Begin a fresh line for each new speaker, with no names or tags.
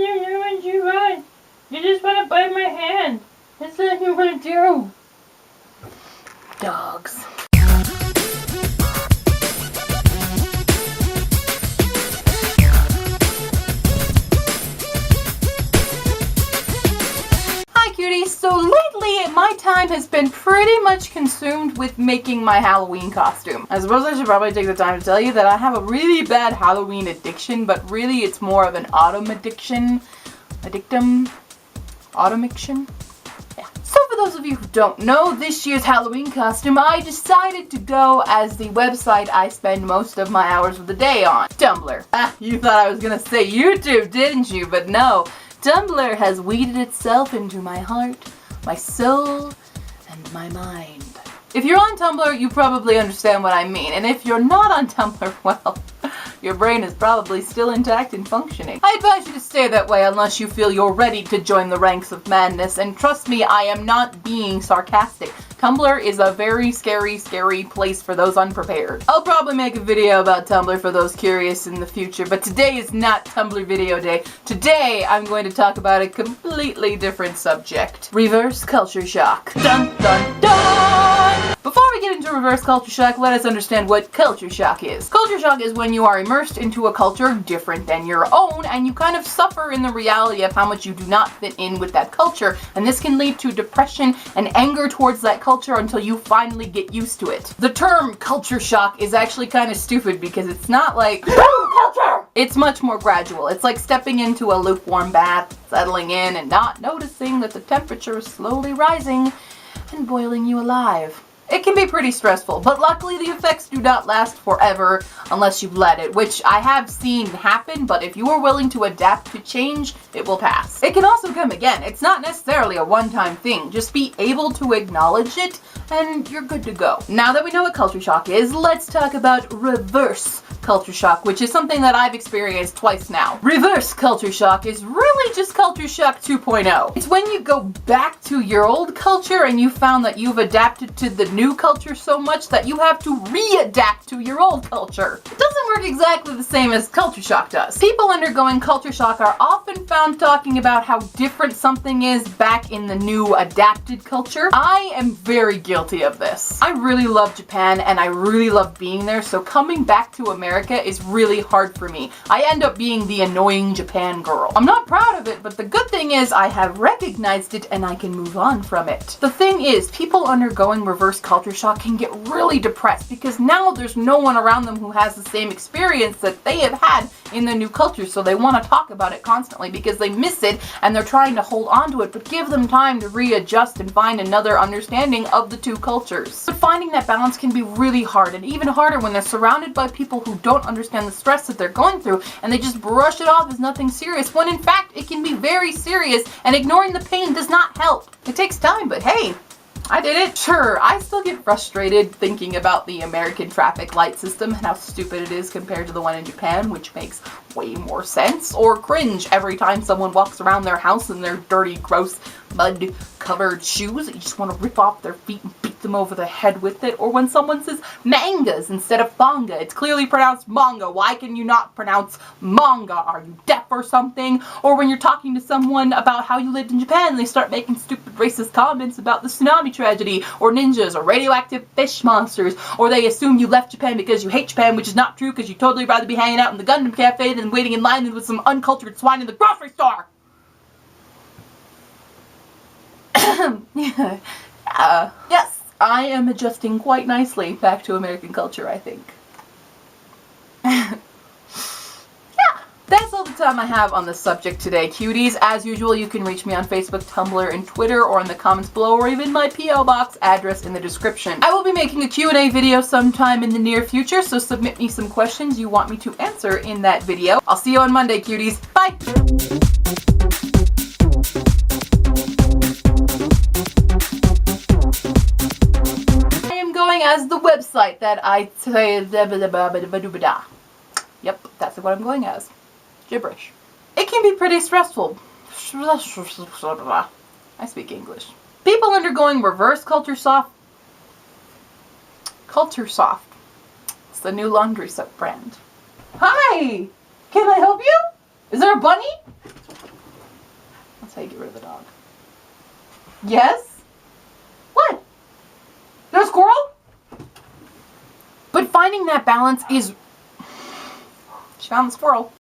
You know what you want. You just want to bite my hand. That's what you want to do. Dogs. Hi cuties, so lately my time has been pretty much consumed with making my Halloween costume. I suppose I should probably take the time to tell you that I have a really bad Halloween addiction, but really it's more of an autumn addiction. Automation? Yeah. So for those of you who don't know, this year's Halloween costume, I decided to go as the website I spend most of my hours of the day on. Tumblr. Ah, you thought I was gonna say YouTube, didn't you? But no. Tumblr has weeded itself into my heart, my soul, and my mind. If you're on Tumblr, you probably understand what I mean. And if you're not on Tumblr, well, your brain is probably still intact and functioning. I advise you to stay that way unless you feel you're ready to join the ranks of madness. And trust me, I am not being sarcastic. Tumblr is a very scary, scary place for those unprepared. I'll probably make a video about Tumblr for those curious in the future, but today is not Tumblr video day. Today, I'm going to talk about a completely different subject. Reverse culture shock. Dun dun dun! Before we get into reverse culture shock, let us understand what culture shock is. Culture shock is when you are immersed into a culture different than your own, and you kind of suffer in the reality of how much you do not fit in with that culture, and this can lead to depression and anger towards that culture until you finally get used to it. The term culture shock is actually kind of stupid because it's not like culture! It's much more gradual. It's like stepping into a lukewarm bath, settling in, and not noticing that the temperature is slowly rising and boiling you alive. It can be pretty stressful, but luckily the effects do not last forever unless you've let it, which I have seen happen, but if you are willing to adapt to change, it will pass. It can also come again. It's not necessarily a one-time thing. Just be able to acknowledge it, and you're good to go. Now that we know what culture shock is, let's talk about reverse culture shock, which is something that I've experienced twice now. Reverse culture shock is really just culture shock 2.0. It's when you go back to your old culture and you found that you've adapted to the new culture so much that you have to readapt to your old culture. It doesn't work exactly the same as culture shock does. People undergoing culture shock are often found talking about how different something is back in the new adapted culture. I am very guilty of this. I really love Japan and I really love being there, so coming back to America is really hard for me. I end up being the annoying Japan girl. I'm not proud of it, but the good thing is I have recognized it and I can move on from it. The thing is, people undergoing reverse culture shock can get really depressed because now there's no one around them who has the same experience that they have had in the new culture, so they want to talk about it constantly because they miss it and they're trying to hold on to it, but give them time to readjust and find another understanding of the two cultures. But finding that balance can be really hard, and even harder when they're surrounded by people who don't understand the stress that they're going through and they just brush it off as nothing serious, when in fact it can be very serious, and ignoring the pain does not help. It takes time, but hey, I did it. Sure, I still get frustrated thinking about the American traffic light system and how stupid it is compared to the one in Japan, which makes way more sense, or cringe every time someone walks around their house in their dirty, gross, mud-covered shoes that you just want to rip off their feet and beat them over the head with it, or when someone says mangas instead of manga. It's clearly pronounced manga. Why can you not pronounce manga? Are you deaf or something? Or when you're talking to someone about how you lived in Japan and they start making stupid racist comments about the tsunami tragedy, or ninjas, or radioactive fish monsters, or they assume you left Japan because you hate Japan, which is not true because you'd totally rather be hanging out in the Gundam Cafe than waiting in line with some uncultured swine in the grocery store. Yes, I am adjusting quite nicely back to American culture, I think. Yeah, that's all the time I have on this subject today, cuties. As usual, you can reach me on Facebook, Tumblr, and Twitter, or in the comments below, or even my P.O. Box address in the description. I will be making a Q&A video sometime in the near future, so submit me some questions you want me to answer in that video. I'll see you on Monday, cuties. Bye! As the website that I say. Yep, that's what I'm going as. Gibberish. It can be pretty stressful. I speak English. People undergoing reverse culture soft. Culture Soft. It's the new laundry soap brand. Hi! Can I help you? Is there a bunny? Yes? What? There's a squirrel? But finding that balance is... She found the squirrel.